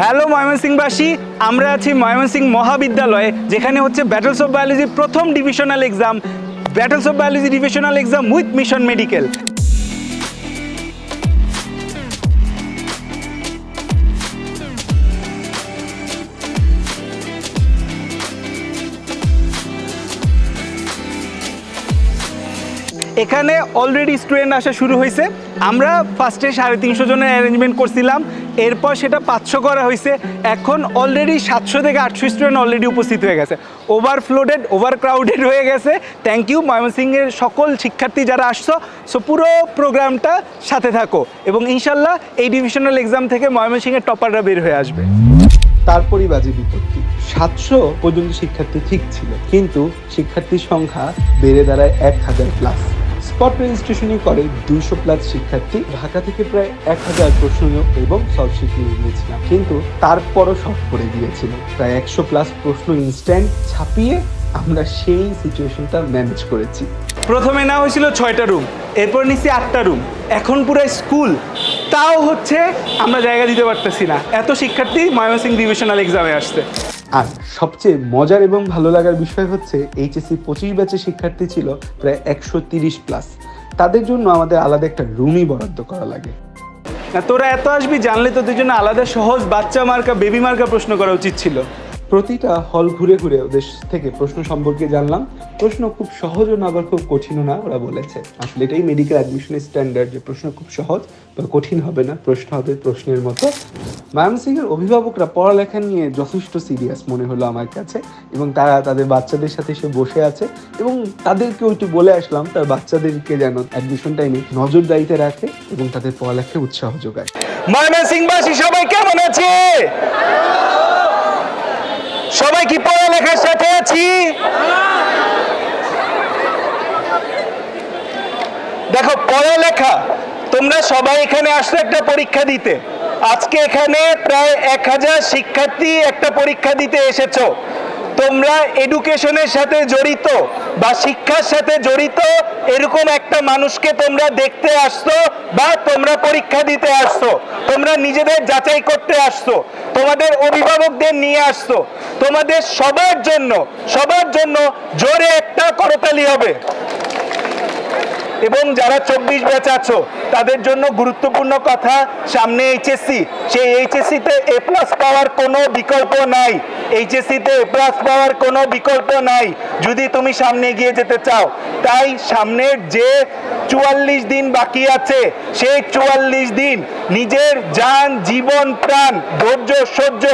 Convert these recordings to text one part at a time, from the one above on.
Hello ময়মনসিংহবাসী, আমরা আছি ময়মনসিংহ মহাবিদ্যালয়ে, যেখানে হচ্ছে ব্যাটলস অফ বায়োলজির প্রথম divisional exam, battles of biology divisional exam with mission medical. এখানে অলরেডি স্টুডেন্ট আসা শুরু হয়েছে। আমরা ফার্স্টে 350 জনের অ্যারেঞ্জমেন্ট করছিলাম, এরপর সেটা 500 করা হয়েছে। এখন অলরেডি 700 থেকে 800 স্টুডেন্ট অলরেডি উপস্থিত হয়ে গেছে। ওভারফ্লোডেড, ওভার ক্রাউডেড হয়ে গেছে। থ্যাংক ইউ ময়মনসিংহের সকল শিক্ষার্থী যারা আসছো। সো পুরো প্রোগ্রামটা সাথে থাকো এবং ইনশাল্লাহ এই ডিভিশনাল এক্সাম থেকে ময়মনসিংহের টপাররা বের হয়ে আসবে। তারপরই বাজে বিপত্তি। 700 পর্যন্ত শিক্ষার্থী ঠিক ছিল, কিন্তু শিক্ষার্থীর সংখ্যা বেড়ে দাঁড়ায় 1000 প্লাস। স্পট রেজিস্ট্রেশনই করে 200 প্লাস শিক্ষার্থী। ঢাকা থেকে প্রায় 1000 প্রশ্ন এবং সলভশিট নিয়ে নিয়েছিলাম, কিন্তু তারপরও শর্ট পড়ে গিয়েছিল। প্রায় 100 প্লাস প্রশ্ন ইনস্ট্যান্ট ছাপিয়ে আমরা সেই সিচুয়েশনটা ম্যানেজ করেছি। প্রথমে না হয়েছিল 6টা রুম, এরপর নিচ্ছি 8টা রুম, এখন পুরো স্কুল। তাও হচ্ছে আমরা জায়গা দিতে পারতেছি না, এত শিক্ষার্থী ময়মনসিংহ ডিভিশনাল এক্সামে আসছে। আর সবচেয়ে মজার এবং ভালো লাগার বিষয় হচ্ছে এইচএসসি 25 ব্যাচের শিক্ষার্থী ছিল প্রায় 130 প্লাস। তাদের জন্য আমাদের আলাদা একটা রুমই বরাদ্দ করা লাগে। তোরা এত আসবি জানলে তোদের জন্য আলাদা সহজ বাচ্চা মার্কা, বেবি মার্কা প্রশ্ন করা উচিত ছিল। প্রতিটা হল ঘুরে ঘুরে ওদের থেকে প্রশ্ন সম্পর্কে জানলাম। প্রশ্ন খুব সহজও না, আবার খুব কঠিনও না, ওরা বলেছে। আসলে এটাই মেডিকেল অ্যাডমিশনের স্ট্যান্ডার্ড, যে প্রশ্ন খুব সহজ বা কঠিন হবে না, প্রশ্ন হবে প্রশ্নের মতো। ময়মনসিংহের অভিভাবকরা পড়ালেখা নিয়ে যথেষ্ট সিরিয়াস মনে হলো আমার কাছে, এবং তারা তাদের বাচ্চাদের সাথে এসে বসে আছে এবং তাদেরকে একটু বলে আসলাম তার বাচ্চাদেরকে যেন অ্যাডমিশন টাইমে নজরদারিতে রাখে এবং তাদের পড়ালেখায় উৎসাহ যোগায়। ময়মনসিংহবাসী সবাই কেমন আছে? সবাই কি পড়ালেখার সাথে আছি? দেখো, পড়ালেখা, তোমরা সবাই এখানে আসছো একটা পরীক্ষা দিতে। আজকে এখানে প্রায় 1000 শিক্ষার্থী একটা পরীক্ষা দিতে এসেছো। তোমরা এডুকেশনের সাথে জড়িত বা শিক্ষার সাথে জড়িত এরকম একটা মানুষকে তোমরা দেখতে আসছো বা তোমরা পরীক্ষা দিতে আসছো। তোমরা নিজেদের যাচাই করতে আসছো, তোমাদের অভিভাবকদের নিয়ে আসছো। তোমাদের সবার জন্য জোরে একটা করতালি হবে। এবং যারা 24 ব্যাচ আছো তাদের জন্য গুরুত্বপূর্ণ কথা, সামনে এইচএসসি, সেই এইচএসসিতে এ প্লাস পাওয়ার কোনো বিকল্প নাই। এইচএসসিতে এ প্লাস পাওয়ার কোনো বিকল্প নাই যদি তুমি সামনে এগিয়ে যেতে চাও। তাই সামনের যে 44 দিন বাকি আছে, সেই 44 দিন নিজের জান, জীবন, প্রাণ, ধৈর্য, সহ্য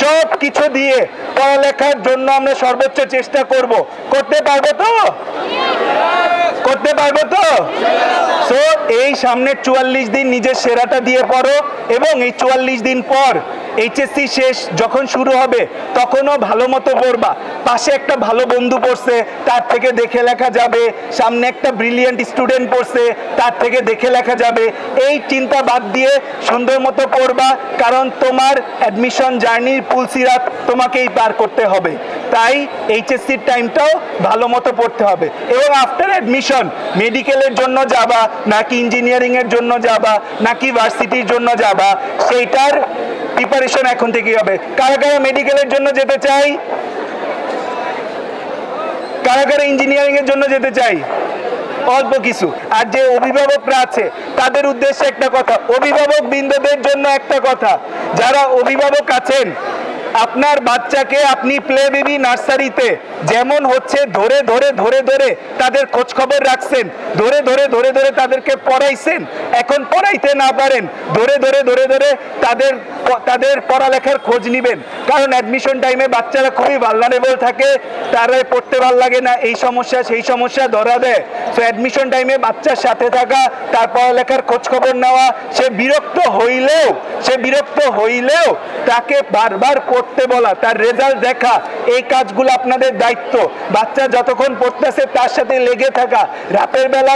সব কিছু দিয়ে পড়ালেখার জন্য আমরা সর্বোচ্চ চেষ্টা করব। করতে পারবো তো? করতে পারবো তো? সো এই সামনের 44 দিন নিজের সেরাটা দিয়ে পড়ো, এবং এই 44 দিন পর এইচএসসি শেষ যখন শুরু হবে তখনও ভালো মতো পড়বা। পাশে একটা ভালো বন্ধু পড়ছে, তার থেকে দেখে লেখা যাবে। সামনে একটা ব্রিলিয়েন্ট স্টুডেন্ট পড়ছে, তার থেকে দেখে লেখা যাবে। এই চিন্তা বাদ দিয়ে সুন্দর মতো পড়বা, কারণ তোমার অ্যাডমিশন জার্নির পুলসিরাত তোমাকেই পার করতে হবে। তাই এইচএসসির টাইমটাও ভালো মতো পড়তে হবে। এবং আফটার অ্যাডমিশন মেডিকেলের জন্য যাবা নাকি ইঞ্জিনিয়ারিংয়ের জন্য যাবা নাকি ভার্সিটির জন্য যাবা, সেইটার প্রিপারেশন এখন থেকেই হবে। কারা কারা মেডিকেলের জন্য যেতে চাই? কারা কারা ইঞ্জিনিয়ারিং এর জন্য যেতে চাই? অল্প কিছু। আর যে অভিভাবকরা আছে তাদের উদ্দেশ্যে একটা কথা, অভিভাবক বৃন্দদের জন্য একটা কথা, যারা অভিভাবক আছেন, আপনার বাচ্চাকে আপনি প্লে বেবি নার্সারিতে যেমন হচ্ছে ধরে ধরে ধরে ধরে তাদের খোঁজ খবর রাখছেন, ধরে ধরে ধরে ধরে তাদেরকে পড়াইছেন, এখন পড়াইতে না পারেন ধরে ধরে ধরে ধরে তাদের পড়ালেখার খোঁজ নিবেন। কারণ অ্যাডমিশন টাইমে বাচ্চারা খুবই ভালনারেবল থাকে, তারা পড়তে ভাল লাগে না, এই সমস্যা সেই সমস্যা ধরা দেয়। তো অ্যাডমিশন টাইমে বাচ্চার সাথে থাকা, তার পড়ালেখার খোঁজ খবর নেওয়া, সে বিরক্ত হইলেও তাকে বারবার পড়তে বলা, তার রেজাল্ট দেখা, এই কাজগুলো আপনাদের দায়িত্ব। বাচ্চা যতক্ষণ পড়তেছে তার সাথে লেগে থাকা, রাতের বেলা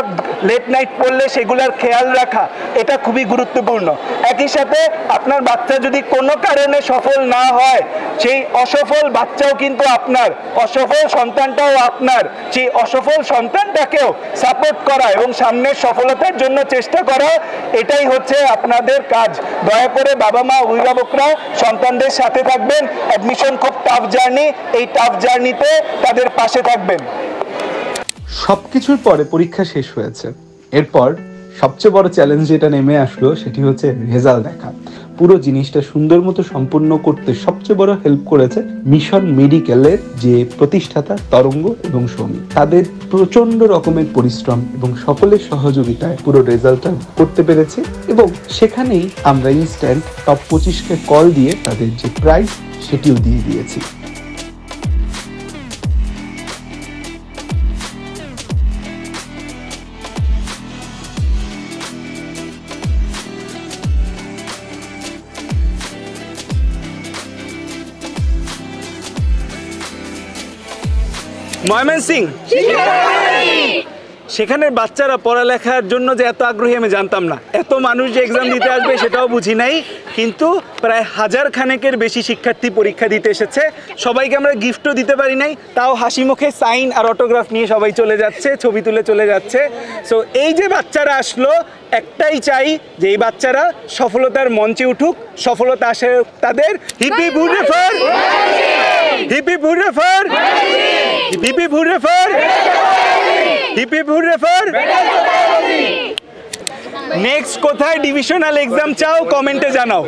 লেট নাইট পড়লে সেগুলোর খেয়াল রাখা, এটা খুবই গুরুত্বপূর্ণ। একই সাথে আপনার বাচ্চা বাচ্চা যদি কোনো কারণে সফল না হয়, সেই অসফল বাচ্চাও কিন্তু আপনার, অসফল সন্তানটাও আপনার। সেই অসফল সন্তানটাকেও সাপোর্ট করা এবং সামনের সফলতার জন্য চেষ্টা করা, এটাই হচ্ছে আপনাদের কাজ। দয়া করে বাবা মা অভিভাবকরা সন্তানদের সাথে থাকবেন। অ্যাডমিশন খুব টাফ জার্নি, এই টাফ জার্নিতে তাদের পাশে থাকবেন। সবকিছুর পরে পরীক্ষা শেষ হয়েছে, এরপর সবচেয়ে বড় চ্যালেঞ্জ যেটা নেমে আসলো সেটি হচ্ছে রেজাল্ট দেখা। পুরো জিনিসটা সুন্দর মতো সম্পূর্ণ করতে সবচেয়ে বড় হেল্প করেছে মিশন মেডিকেলের যে প্রতিষ্ঠাতা তরঙ্গ এবং সৌমি। তাদের প্রচন্ড রকমের পরিশ্রম এবং সকলের সহযোগিতায় পুরো রেজাল্টটা করতে পেরেছে এবং সেখানেই আমরা ইনস্ট্যান্ট টপ 25কে কল দিয়ে তাদের যে প্রাইজ সেটিও দিয়ে দিয়েছি। ময়মনসিংহ, সেখানের বাচ্চারা পড়ালেখার জন্য যে এত আগ্রহী আমি জানতাম না। এত মানুষ যে এক্সাম দিতে আসবে সেটাও বুঝি নাই, কিন্তু প্রায় 1000 খানেকের বেশি শিক্ষার্থী পরীক্ষা দিতে এসেছে। সবাইকে আমরা গিফটও দিতে পারি নাই, তাও হাসি মুখে সাইন আর অটোগ্রাফ নিয়ে সবাই চলে যাচ্ছে, ছবি তুলে চলে যাচ্ছে। সো এই যে বাচ্চারা আসলো, একটাই চাই যে এই বাচ্চারা সফলতার মঞ্চে উঠুক, সফলতা আসে তাদের। হিপি বুড়েফার, হিপি বুড়েফার, হিপি বুড়েফার, হিপি বুড়েফার। নেক্সট কোথায় ডিভিশনাল এক্সাম চাও কমেন্টে জানাও।